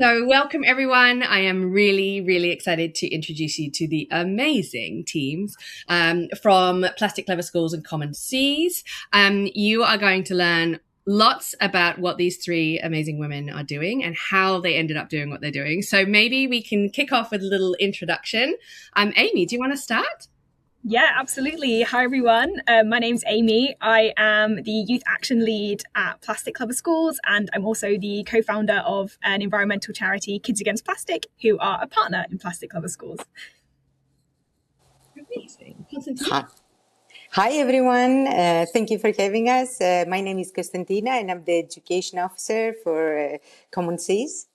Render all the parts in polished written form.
So welcome everyone. I am really, really excited to introduce you to the amazing teams from Plastic Clever Schools and Common Seas. You are going to learn lots about what these three amazing women are doing and how they ended up doing what they're doing. So maybe we can kick off with a little introduction. Amy, do you want to start? Yeah, absolutely. Hi, everyone. My name's Amy. I am the Youth Action Lead at Plastic Clever Schools, and I'm also the co-founder of an environmental charity, Kids Against Plastic, who are a partner in Plastic Clever Schools. Amazing. Konstantina? Hi, everyone. Thank you for having us. My name is Konstantina, and I'm the Education Officer for Common Seas.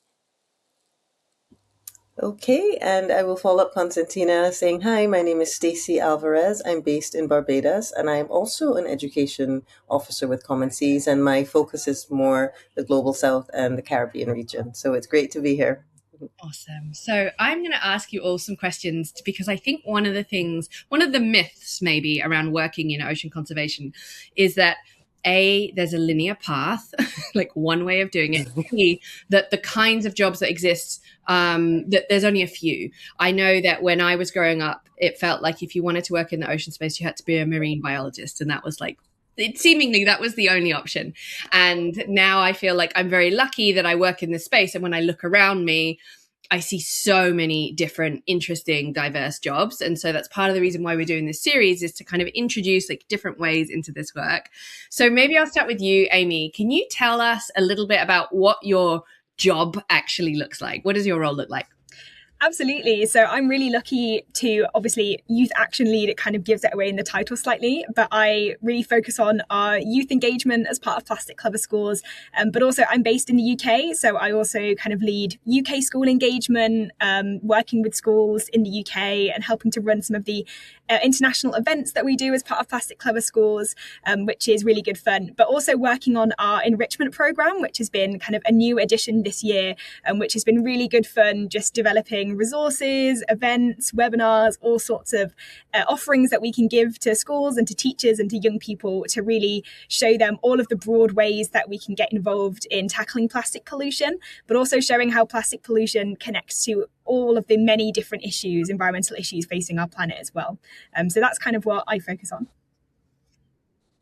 Okay, and I will follow up Konstantina saying, hi, my name is Stacey Alverez. I'm based in Barbados, and I'm also an education officer with Common Seas, and my focus is more the Global South and the Caribbean region. So it's great to be here. Awesome. So I'm going to ask you all some questions because I think one of the myths maybe around working in ocean conservation is that there's a linear path, like one way of doing it. B, that the kinds of jobs that exist, that there's only a few. I know that when I was growing up, it felt like if you wanted to work in the ocean space, you had to be a marine biologist. And that was like, seemingly that was the only option. And now I feel like I'm very lucky that I work in this space. And when I look around me, I see so many different, interesting, diverse jobs. And so that's part of the reason why we're doing this series, is to kind of introduce like different ways into this work. So maybe I'll start with you, Amy. Can you tell us a little bit about what your job actually looks like? What does your role look like? Absolutely. So I'm really lucky to, obviously, Youth Action Lead. It kind of gives it away in the title slightly, but I really focus on our youth engagement as part of Plastic Clever Schools. But also I'm based in the UK, so I also kind of lead UK school engagement, working with schools in the UK and helping to run some of the international events that we do as part of Plastic Clever Schools, which is really good fun. But also working on our enrichment program, which has been kind of a new addition this year, which has been really good fun, just developing resources, events, webinars, all sorts of offerings that we can give to schools and to teachers and to young people to really show them all of the broad ways that we can get involved in tackling plastic pollution, but also showing how plastic pollution connects to all of the many different issues, environmental issues facing our planet as well. So that's kind of what I focus on.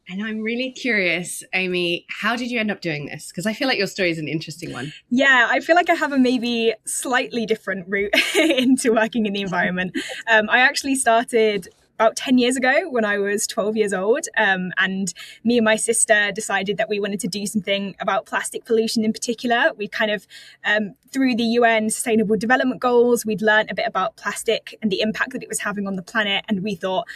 And I'm really curious, Amy, how did you end up doing this? Because I feel like your story is an interesting one. Yeah, I feel like I have a maybe slightly different route into working in the environment. I actually started about 10 years ago when I was 12 years old. And me and my sister decided that we wanted to do something about plastic pollution in particular. We kind of, through the UN Sustainable Development Goals, we'd learned a bit about plastic and the impact that it was having on the planet. And we thought,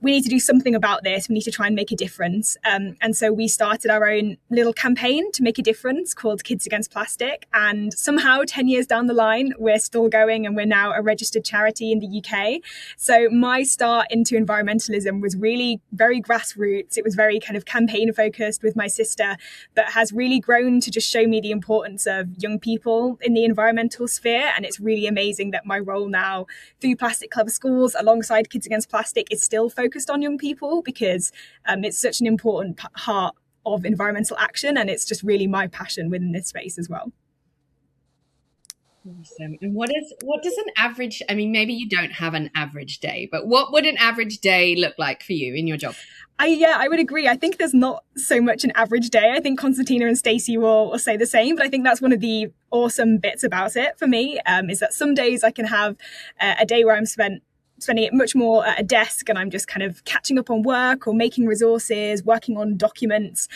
we need to do something about this. We need to try and make a difference. And so we started our own little campaign to make a difference called Kids Against Plastic. And somehow 10 years down the line, we're still going and we're now a registered charity in the UK. So my start into environmentalism was really very grassroots. It was very kind of campaign focused with my sister, but has really grown to just show me the importance of young people in the environmental sphere. And it's really amazing that my role now through Plastic Clever Schools alongside Kids Against Plastic is still focused on young people, because it's such an important part of environmental action, and it's just really my passion within this space as well. Awesome. And what does an average, I mean, maybe you don't have an average day, but what would an average day look like for you in your job? I would agree. I think there's not so much an average day. I think Konstantina and Stacey will say the same, but I think that's one of the awesome bits about it for me, is that some days I can have a day where I'm spending it much more at a desk and I'm just kind of catching up on work or making resources, working on documents.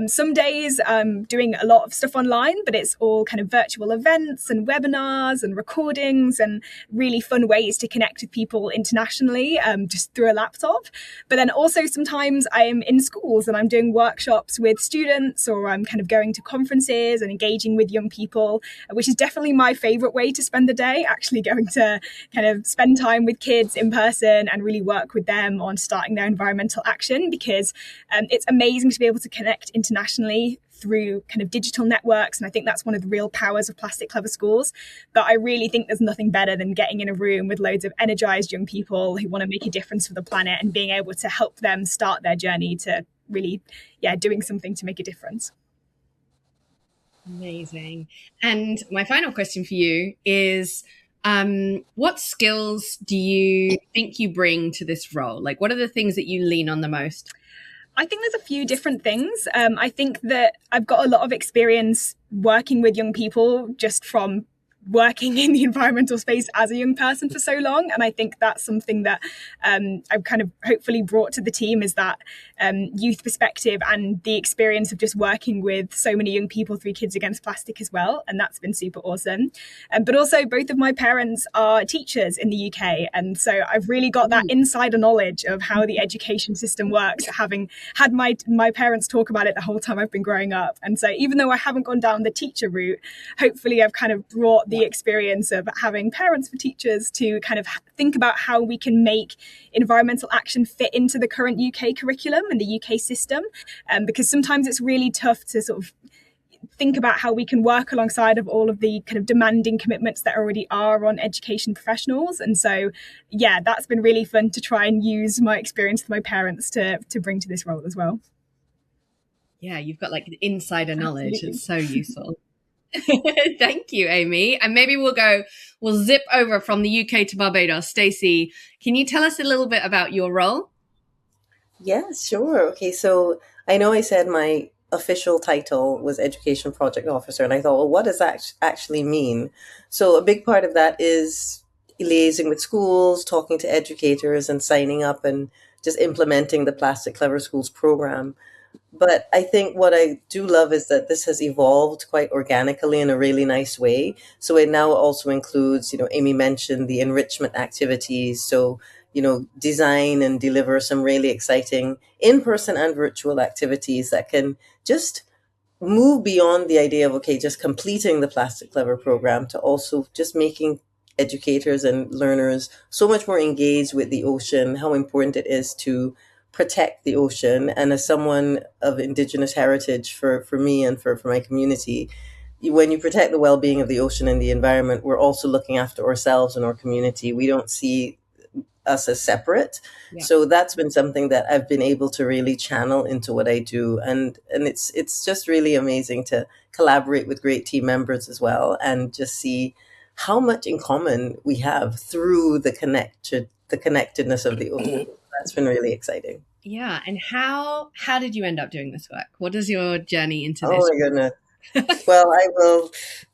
Some days I'm doing a lot of stuff online, but it's all kind of virtual events and webinars and recordings and really fun ways to connect with people internationally, just through a laptop. But then also sometimes I am in schools and I'm doing workshops with students, or I'm kind of going to conferences and engaging with young people, which is definitely my favorite way to spend the day, actually going to kind of spend time with kids in person and really work with them on starting their environmental action, because it's amazing to be able to connect internationally through kind of digital networks. And I think that's one of the real powers of Plastic Clever Schools. But I really think there's nothing better than getting in a room with loads of energized young people who want to make a difference for the planet and being able to help them start their journey to really, doing something to make a difference. Amazing. And my final question for you is, what skills do you think you bring to this role? Like, what are the things that you lean on the most? I think there's a few different things. I think that I've got a lot of experience working with young people just from working in the environmental space as a young person for so long. And I think that's something that I've kind of hopefully brought to the team, is that youth perspective and the experience of just working with so many young people through Kids Against Plastic as well. And that's been super awesome. But also both of my parents are teachers in the UK. And so I've really got that insider knowledge of how the education system works, having had my parents talk about it the whole time I've been growing up. And so even though I haven't gone down the teacher route, hopefully I've kind of brought the experience of having parents for teachers to kind of think about how we can make environmental action fit into the current UK curriculum and the UK system. Because sometimes it's really tough to sort of think about how we can work alongside of all of the kind of demanding commitments that already are on education professionals. And so, yeah, that's been really fun to try and use my experience with my parents to bring to this role as well. Yeah, you've got like insider knowledge. Absolutely. It's so useful. Thank you, Amy. And maybe we'll zip over from the UK to Barbados. Stacey, can you tell us a little bit about your role? Yeah, sure. Okay, so I know I said my official title was Education Project Officer, and I thought, well, what does that actually mean? So a big part of that is liaising with schools, talking to educators, and signing up and just implementing the Plastic Clever Schools program. But I think what I do love is that this has evolved quite organically in a really nice way. So it now also includes, Amy mentioned the enrichment activities. So, design and deliver some really exciting in-person and virtual activities that can just move beyond the idea of, okay, just completing the Plastic Clever program to also just making educators and learners so much more engaged with the ocean, how important it is to protect the ocean. And as someone of Indigenous heritage, for me and for my community, when you protect the well-being of the ocean and the environment, we're also looking after ourselves and our community. We don't see us as separate. Yeah. So that's been something that I've been able to really channel into what I do. And it's just really amazing to collaborate with great team members as well, and just see how much in common we have through the connectedness of the ocean. That's been really exciting. Yeah. And how did you end up doing this work? What is your journey into this? Oh my goodness. Well, I will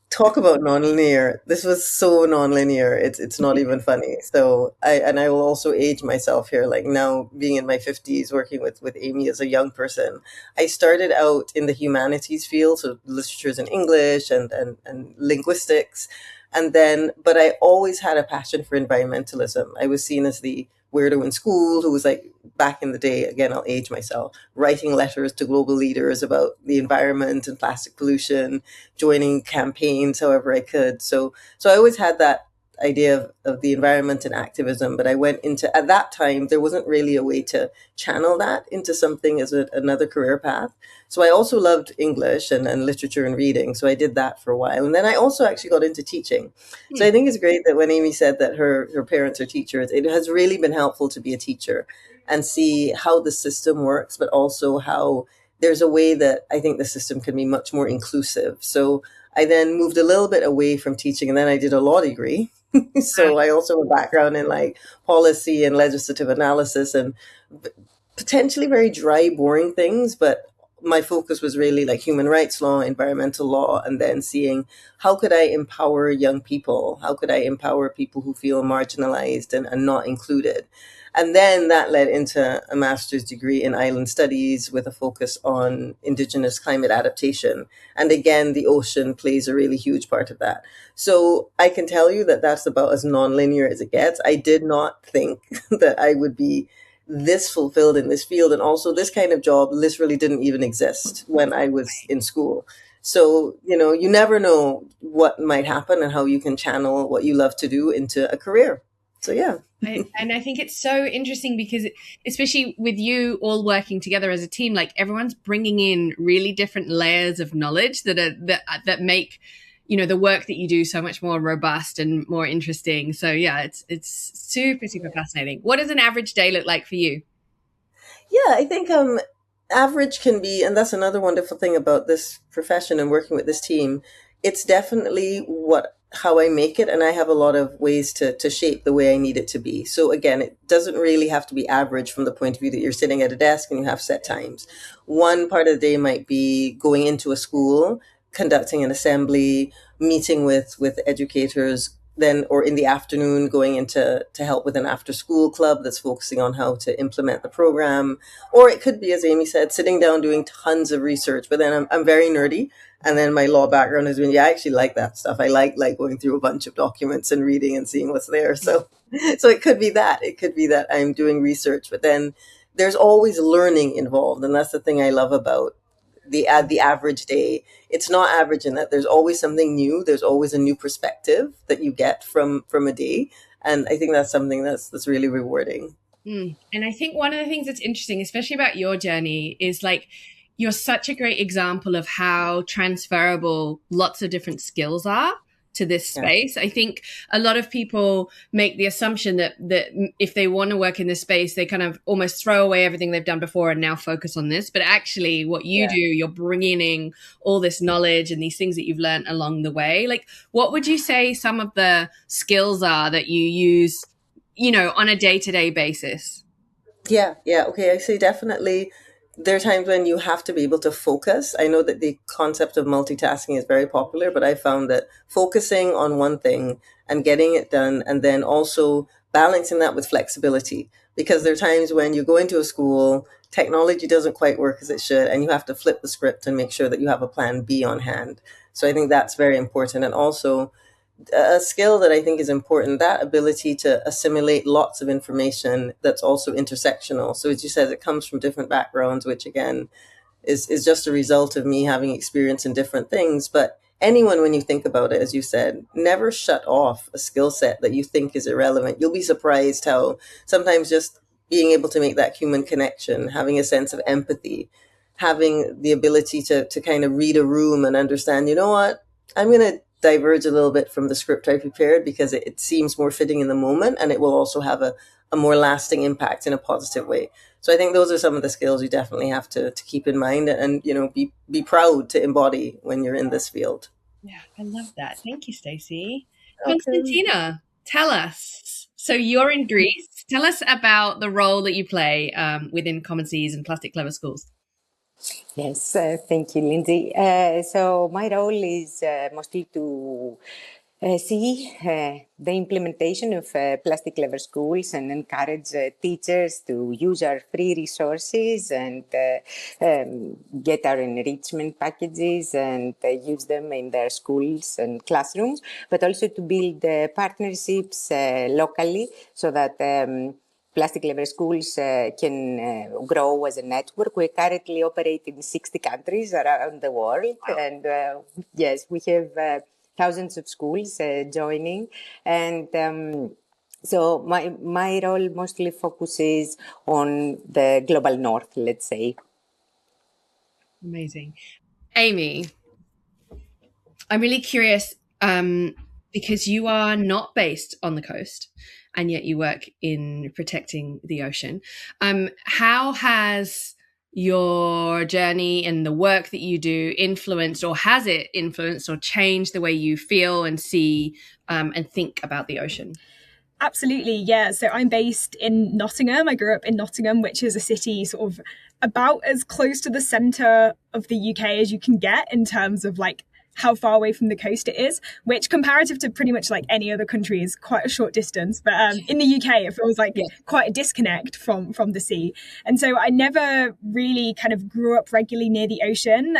talk about nonlinear. This was so nonlinear. It's not even funny. So I will also age myself here, like now being in my 50s, working with Amy as a young person. I started out in the humanities field, so literatures in English and linguistics. But I always had a passion for environmentalism. I was seen as the weirdo in school who was, like, back in the day, again, I'll age myself, writing letters to global leaders about the environment and plastic pollution, joining campaigns however I could. So I always had that idea of the environment and activism, but I went into, at that time, there wasn't really a way to channel that into something as another career path. So I also loved English and literature and reading. So I did that for a while. And then I also actually got into teaching. So I think it's great that when Amy said that her parents are teachers, it has really been helpful to be a teacher and see how the system works, but also how there's a way that I think the system can be much more inclusive. So I then moved a little bit away from teaching, and then I did a law degree. So I also have a background in like policy and legislative analysis and potentially very dry, boring things, but my focus was really like human rights law, environmental law, and then seeing how could I empower young people? How could I empower people who feel marginalized and not included? And then that led into a master's degree in island studies with a focus on Indigenous climate adaptation. And again, the ocean plays a really huge part of that. So I can tell you that that's about as nonlinear as it gets. I did not think that I would be this fulfilled in this field. And also this kind of job literally didn't even exist when I was in school. So, you never know what might happen and how you can channel what you love to do into a career. So, yeah. And I think it's so interesting because, especially with you all working together as a team, like everyone's bringing in really different layers of knowledge that make, the work that you do so much more robust and more interesting. So yeah, it's super, super fascinating. What does an average day look like for you? Yeah, I think average can be, and that's another wonderful thing about this profession and working with this team. It's definitely how I make it, and I have a lot of ways to shape the way I need it to be. So again, it doesn't really have to be average from the point of view that you're sitting at a desk and you have set times. One part of the day might be going into a school, conducting an assembly, meeting with educators, then or in the afternoon going into to help with an after school club that's focusing on how to implement the program. Or it could be, as Amy said, sitting down doing tons of research. But then I'm very nerdy, and then my law background has been, yeah, I actually like that stuff. I like going through a bunch of documents and reading and seeing what's there. So it could be that. It could be that I'm doing research, but then there's always learning involved, and that's the thing I love about the average day. It's not average in that there's always something new. There's always a new perspective that you get from a day, and I think that's something that's really rewarding. And I think one of the things that's interesting, especially about your journey, is like you're such a great example of how transferable lots of different skills are to this space. Yeah. I think a lot of people make the assumption that if they want to work in this space, they kind of almost throw away everything they've done before and now focus on this. But actually what you do, you're bringing in all this knowledge and these things that you've learned along the way. Like, what would you say some of the skills are that you use, on a day-to-day basis? Yeah. Okay. I say definitely there are times when you have to be able to focus. I know that the concept of multitasking is very popular, but I found that focusing on one thing and getting it done, and then also balancing that with flexibility, because there are times when you go into a school, technology doesn't quite work as it should, and you have to flip the script and make sure that you have a plan B on hand. So I think that's very important. And also a skill that I think is important, that ability to assimilate lots of information that's also intersectional. So as you said, it comes from different backgrounds, which again is just a result of me having experience in different things. But anyone, when you think about it, as you said, never shut off a skill set that you think is irrelevant. You'll be surprised how sometimes just being able to make that human connection, having a sense of empathy, having the ability to kind of read a room and understand, you know what, I'm going to diverge a little bit from the script I prepared because it seems more fitting in the moment, and it will also have a more lasting impact in a positive way. So I think those are some of the skills you definitely have to keep in mind and be proud to embody when you're in this field. Yeah, I love that. Thank you, Stacey. Okay. Konstantina, tell us. So you're in Greece. Tell us about the role that you play within Common Seas and Plastic Clever Schools. Yes, thank you, Lindsay. So my role is mostly to see the implementation of Plastic Clever Schools and encourage teachers to use our free resources and get our enrichment packages and use them in their schools and classrooms, but also to build partnerships locally so that Plastic Clever Schools can grow as a network. We currently operate in 60 countries around the world. Wow. And yes, we have thousands of schools joining. And so my role mostly focuses on the global north, let's say. Amazing. Amy, I'm really curious because you are not based on the coast, and yet you work in protecting the ocean. How has your journey and the work that you do influenced, or has it influenced or changed the way you feel and see and think about the ocean? Absolutely, yeah. So I'm based in Nottingham. I grew up in Nottingham, which is a city sort of about as close to the centre of the UK as you can get in terms of like how far away from the coast it is, which comparative to pretty much like any other country is quite a short distance. But in the UK, it feels like quite a disconnect from the sea. And so I never really kind of grew up regularly near the ocean.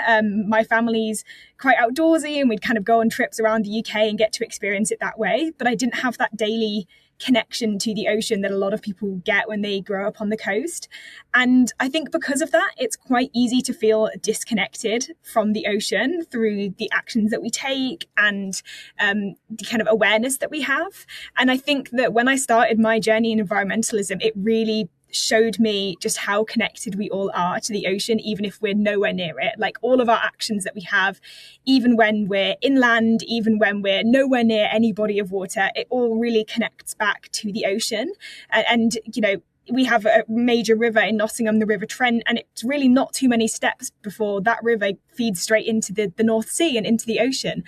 My family's quite outdoorsy and we'd kind of go on trips around the UK and get to experience it that way. But I didn't have that daily connection to the ocean that a lot of people get when they grow up on the coast. And I think because of that, it's quite easy to feel disconnected from the ocean through the actions that we take and the kind of awareness that we have. And I think that when I started my journey in environmentalism, it really showed me just how connected we all are to the ocean, even if we're nowhere near it. Like all of our actions that we have, even when we're inland, even when we're nowhere near any body of water, it all really connects back to the ocean. And you know, we have a major river in Nottingham, the River Trent, and it's really not too many steps before that river feeds straight into the North Sea and into the ocean.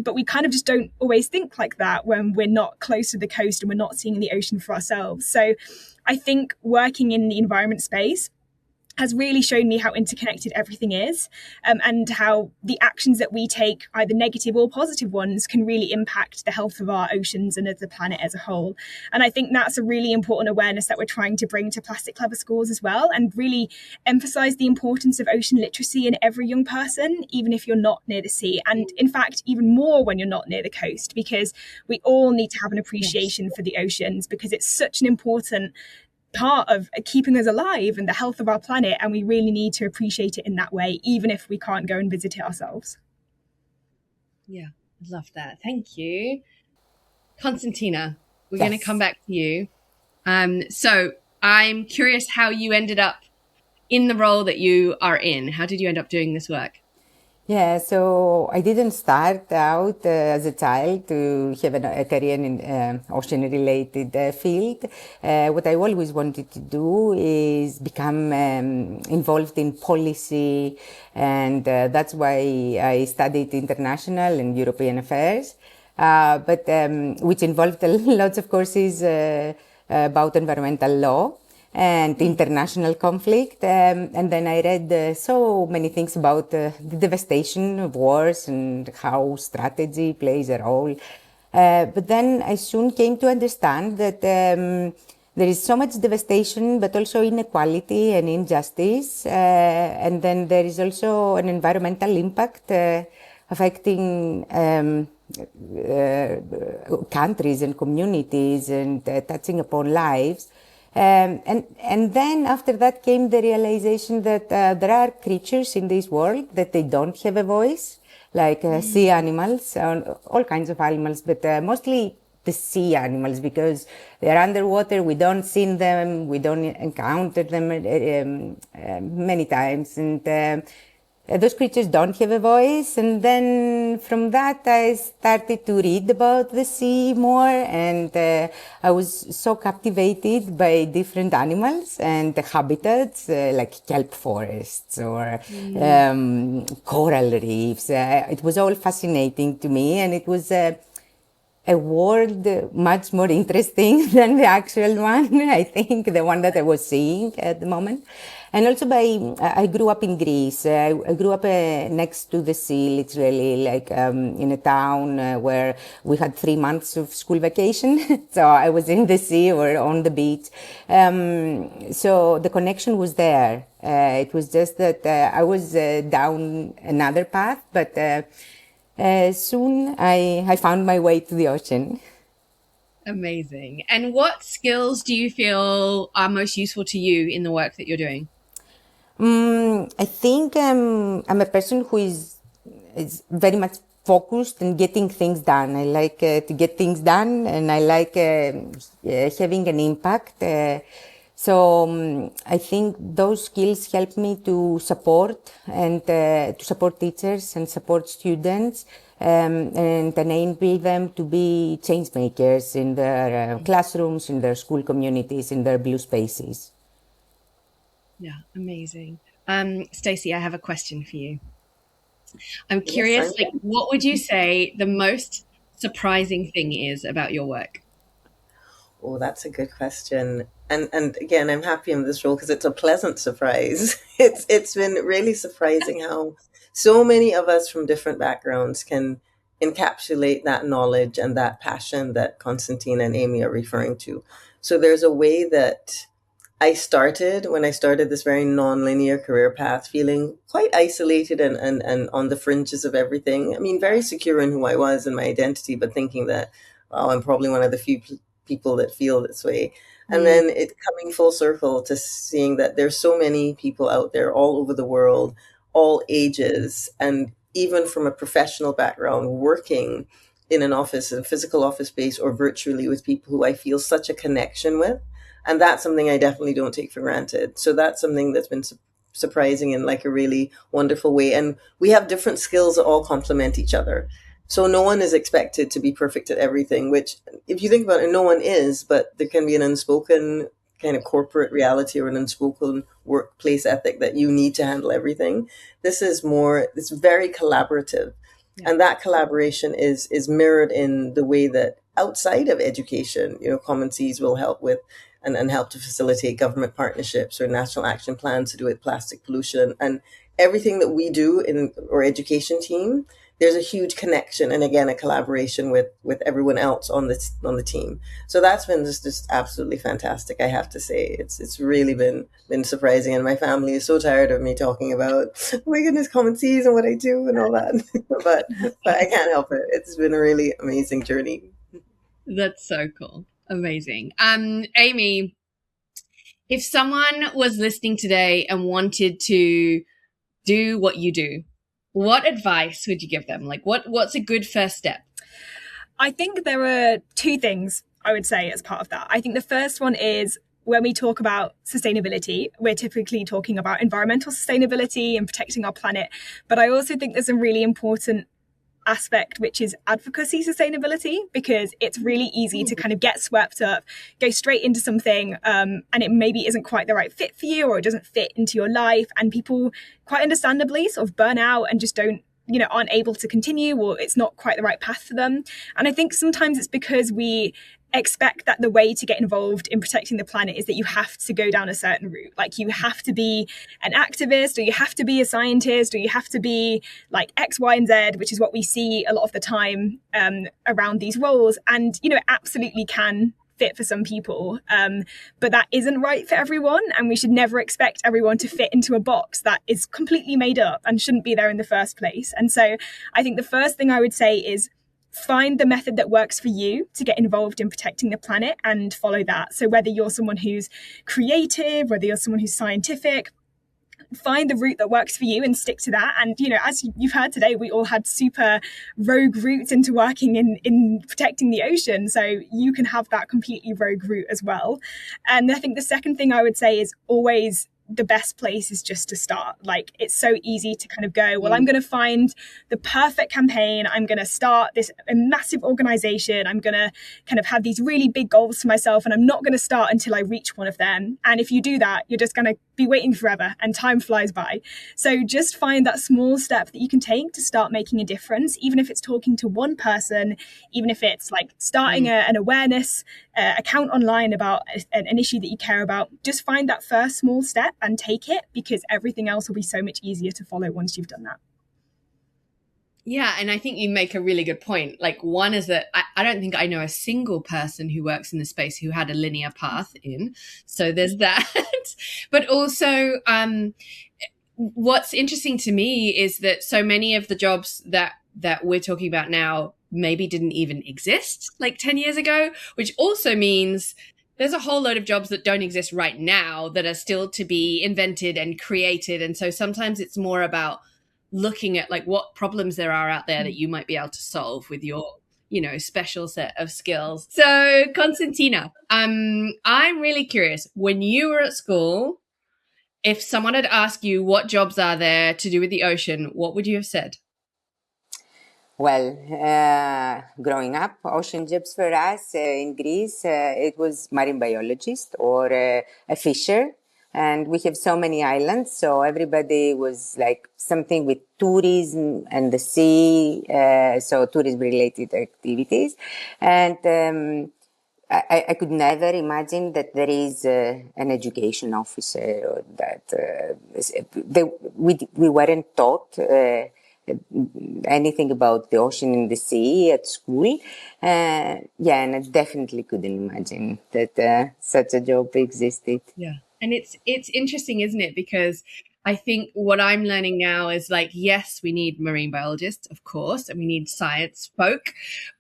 But we kind of just don't always think like that when we're not close to the coast and we're not seeing the ocean for ourselves. So I think working in the environment space has really shown me how interconnected everything is, and how the actions that we take, either negative or positive ones, can really impact the health of our oceans and of the planet as a whole. And I think that's a really important awareness that we're trying to bring to Plastic Clever schools as well, and really emphasize the importance of ocean literacy in every young person, even if you're not near the sea. And in fact, even more when you're not near the coast, because we all need to have an appreciation for the oceans, because it's such an important part of keeping us alive and the health of our planet, and we really need to appreciate it in that way, even if we can't go and visit it ourselves. Yeah, I love that. Thank you. Konstantina, we're going to come back to you. So I'm curious how you ended up in the role that you are in. How did you end up doing this work? Yeah, so I didn't start out as a child to have a career in ocean-related field. What I always wanted to do is become involved in policy, and that's why I studied international and European affairs, but which involved lots of courses about environmental law and international conflict. And then I read so many things about the devastation of wars and how strategy plays a role. But then I soon came to understand that there is so much devastation, but also inequality and injustice. And then there is also an environmental impact affecting countries and communities and touching upon lives. And then after that came the realization that there are creatures in this world that they don't have a voice, like sea animals, all kinds of animals, but mostly the sea animals, because they are underwater, we don't see them, we don't encounter them many times. And those creatures don't have a voice. And then from that, I started to read about the sea more, and I was so captivated by different animals and the habitats, like kelp forests or coral reefs. It was all fascinating to me, and it was a world much more interesting than the actual one, I think, the one that I was seeing at the moment. And also I grew up in Greece. I grew up next to the sea, literally, like in a town where we had 3 months of school vacation. So I was in the sea or on the beach. So the connection was there. It was just that I was down another path, but soon I found my way to the ocean. Amazing. And what skills do you feel are most useful to you in the work that you're doing? I think I'm a person who is very much focused on getting things done. I like to get things done, and I like having an impact. So I think those skills help me to support and to support teachers and support students, and enable them to be change makers in their classrooms, in their school communities, in their blue spaces. Yeah, amazing. Stacey, I have a question for you. I'm curious, Yes, what would you say the most surprising thing is about your work? Oh, that's a good question. And again, I'm happy in this role because it's a pleasant surprise. It's been really surprising how so many of us from different backgrounds can encapsulate that knowledge and that passion that Konstantina and Amy are referring to. So there's a way that when I started this very non-linear career path, feeling quite isolated and on the fringes of everything. I mean, very secure in who I was and my identity, but thinking that, oh, I'm probably one of the few people that feel this way. And then it coming full circle to seeing that there's so many people out there all over the world, all ages, and even from a professional background, working in an office, a physical office space, or virtually with people who I feel such a connection with. And that's something I definitely don't take for granted. So that's something that's been surprising in like a really wonderful way. And we have different skills that all complement each other. So no one is expected to be perfect at everything, which if you think about it, no one is, but there can be an unspoken kind of corporate reality or an unspoken workplace ethic that you need to handle everything. This is more, it's very collaborative. Yeah. And that collaboration is mirrored in the way that outside of education, Common Seas will help with and help to facilitate government partnerships or national action plans to do with plastic pollution. And everything that we do in our education team, there's a huge connection and again a collaboration with everyone else on the team. So that's been just absolutely fantastic. I have to say it's really been surprising, and my family is so tired of me talking about, oh my goodness, Common Seas and what I do and all that. but I can't help it. It's been a really amazing journey. That's so cool. Amazing. Amy, if someone was listening today and wanted to do what you do, what advice would you give them? Like what's a good first step? I think there are two things I would say as part of that. I think the first one is, when we talk about sustainability, we're typically talking about environmental sustainability and protecting our planet. But I also think there's a really important aspect, which is advocacy sustainability, because it's really easy to kind of get swept up, go straight into something, and it maybe isn't quite the right fit for you, or it doesn't fit into your life, and people quite understandably sort of burn out and just aren't able to continue, or it's not quite the right path for them. And I think sometimes it's because we expect that the way to get involved in protecting the planet is that you have to go down a certain route. Like you have to be an activist, or you have to be a scientist, or you have to be like X, Y, and Z, which is what we see a lot of the time around these roles. And, it absolutely can fit for some people, but that isn't right for everyone, and we should never expect everyone to fit into a box that is completely made up and shouldn't be there in the first place. And so I think the first thing I would say is find the method that works for you to get involved in protecting the planet and follow that. So whether you're someone who's creative, whether you're someone who's scientific, find the route that works for you and stick to that. And, as you've heard today, we all had super rogue routes into working in protecting the ocean. So you can have that completely rogue route as well. And I think the second thing I would say is always the best place is just to start. Like, it's so easy to kind of go, well, I'm going to find the perfect campaign. I'm going to start a massive organization. I'm going to kind of have these really big goals for myself, and I'm not going to start until I reach one of them. And if you do that, you're just going to be waiting forever and time flies by. So just find that small step that you can take to start making a difference, even if it's talking to one person, even if it's like starting an awareness account online about an issue that you care about. Just find that first small step and take it, because everything else will be so much easier to follow once you've done that. Yeah, and I think you make a really good point. Like, one is that I don't think I know a single person who works in the space who had a linear path in. So there's that. But also, what's interesting to me is that so many of the jobs that we're talking about now maybe didn't even exist like 10 years ago, which also means there's a whole load of jobs that don't exist right now that are still to be invented and created. And so sometimes it's more about looking at like what problems there are out there that you might be able to solve with your, special set of skills. So Konstantina, I'm really curious, when you were at school, if someone had asked you what jobs are there to do with the ocean, what would you have said? Well, growing up, ocean jobs for us in Greece, it was marine biologist or a fisher. And we have so many islands, so everybody was like something with tourism and the sea, so tourism-related activities. And I could never imagine that there is an education officer, or that we weren't taught anything about the ocean and the sea at school. And I definitely couldn't imagine that such a job existed. Yeah. And it's interesting, isn't it? Because I think what I'm learning now is like, yes, we need marine biologists, of course, and we need science folk,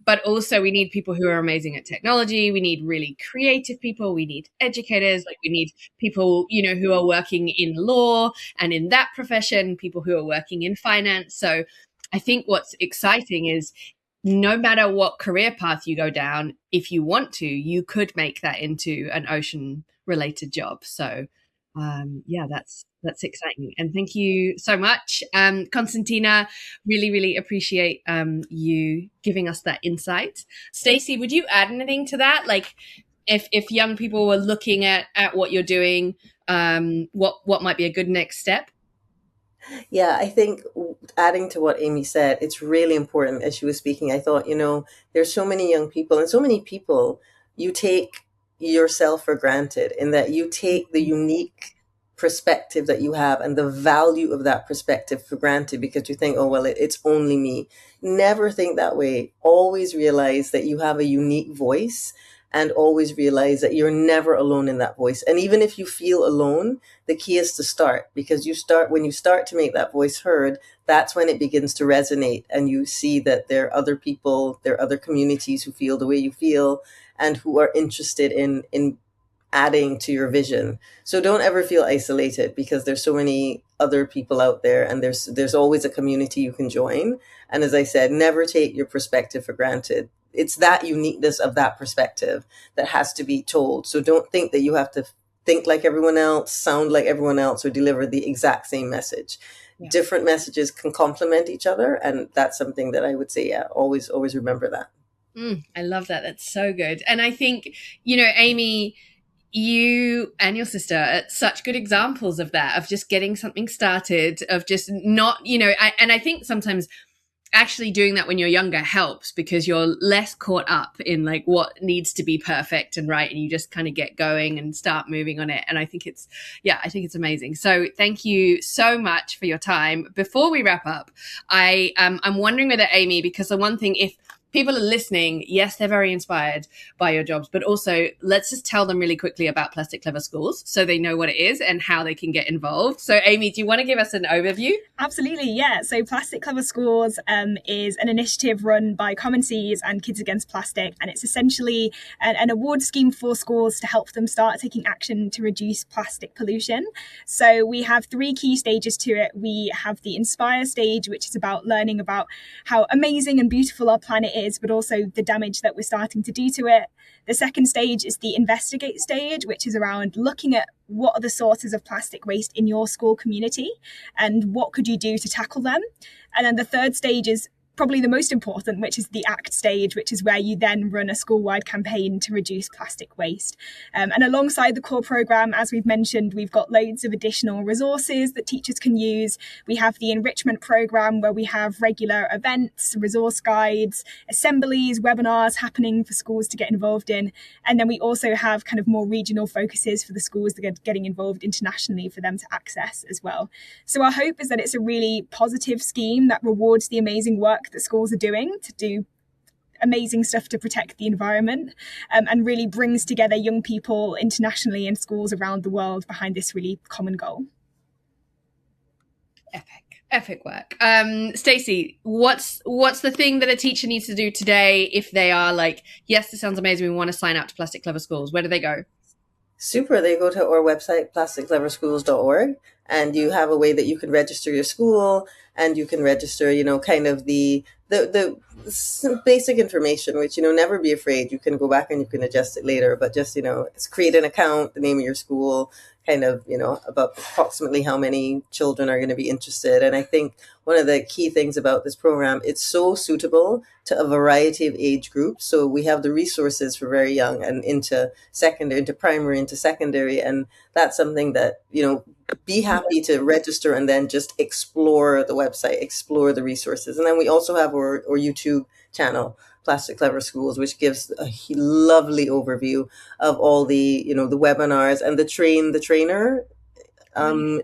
but also we need people who are amazing at technology. We need really creative people. We need educators. Like, we need people, who are working in law and in that profession, people who are working in finance. So I think what's exciting is no matter what career path you go down, if you want to, you could make that into an ocean related job. So that's exciting. And thank you so much. Konstantina, really, really appreciate you giving us that insight. Stacey, would you add anything to that? Like, if young people were looking at what you're doing, what might be a good next step? Yeah, I think adding to what Amy said, it's really important as she was speaking. I thought, there's so many young people, and so many people, you take yourself for granted in that you take the unique perspective that you have and the value of that perspective for granted because you think, oh, well, it's only me. Never think that way. Always realize that you have a unique voice, and always realize that you're never alone in that voice. And even if you feel alone, the key is to start, because when you start to make that voice heard, that's when it begins to resonate, and you see that there are other people, there are other communities who feel the way you feel and who are interested in adding to your vision. So don't ever feel isolated, because there's so many other people out there, and there's always a community you can join. And as I said, never take your perspective for granted. It's that uniqueness of that perspective that has to be told. So don't think that you have to think like everyone else, sound like everyone else, or deliver the exact same message. Yeah. Different messages can complement each other. And that's something that I would say, always remember that. I love that. That's so good. And I think, Amy, you and your sister are such good examples of that, of just getting something started, of just not, and I think sometimes actually doing that when you're younger helps, because you're less caught up in like what needs to be perfect and right, and you just kind of get going and start moving on it. And I think it's amazing. So thank you so much for your time. Before we wrap up, I'm wondering whether, Amy, because the one thing, if people are listening, yes, they're very inspired by your jobs, but also let's just tell them really quickly about Plastic Clever Schools so they know what it is and how they can get involved. So Amy, do you want to give us an overview? Absolutely, yeah. So Plastic Clever Schools is an initiative run by Common Seas and Kids Against Plastic, and it's essentially an award scheme for schools to help them start taking action to reduce plastic pollution. So we have 3 key stages to it. We have the Inspire stage, which is about learning about how amazing and beautiful our planet is, but also the damage that we're starting to do to it. The second stage is the Investigate stage, which is around looking at what are the sources of plastic waste in your school community and what could you do to tackle them. And then the third stage is probably the most important, which is the ACT stage, which is where you then run a school-wide campaign to reduce plastic waste. And alongside the core programme, as we've mentioned, we've got loads of additional resources that teachers can use. We have the enrichment programme, where we have regular events, resource guides, assemblies, webinars happening for schools to get involved in. And then we also have kind of more regional focuses for the schools that are getting involved internationally for them to access as well. So our hope is that it's a really positive scheme that rewards the amazing work that schools are doing to do amazing stuff to protect the environment, and really brings together young people internationally and schools around the world behind this really common goal. Epic work. Stacey, what's the thing that a teacher needs to do today if they are like, yes, this sounds amazing, we want to sign up to Plastic Clever Schools? Where do they go? Super. They go to our website, plasticcleverschools.org, and you have a way that you can register your school, and you can register, kind of the some basic information, which, never be afraid. You can go back and you can adjust it later, but just, it's create an account, the name of your school, kind of, about approximately how many children are going to be interested. And I think one of the key things about this program, it's so suitable to a variety of age groups. So we have the resources for very young and into secondary, into primary, into secondary. And that's something that, be happy to register and then just explore the website, explore the resources. And then we also have our YouTube channel, Plastic Clever Schools, which gives a lovely overview of all the, the webinars and the trainer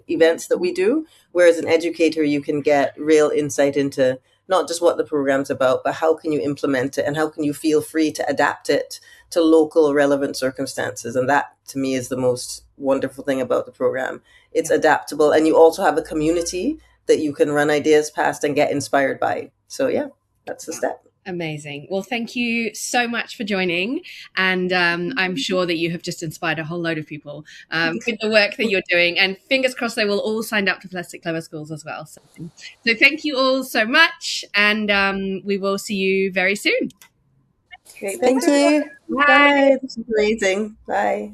events that we do. Whereas an educator, you can get real insight into not just what the program's about, but how can you implement it and how can you feel free to adapt it to local relevant circumstances. And that, to me, is the most wonderful thing about the program. It's adaptable, and you also have a community that you can run ideas past and get inspired by. So yeah, that's the step. Amazing. Well, thank you so much for joining. And I'm sure that you have just inspired a whole load of people with the work that you're doing. And fingers crossed they will all sign up to Plastic Clever Schools as well. So thank you all so much. And we will see you very soon. Great. Thank you. Bye. This is amazing. Bye.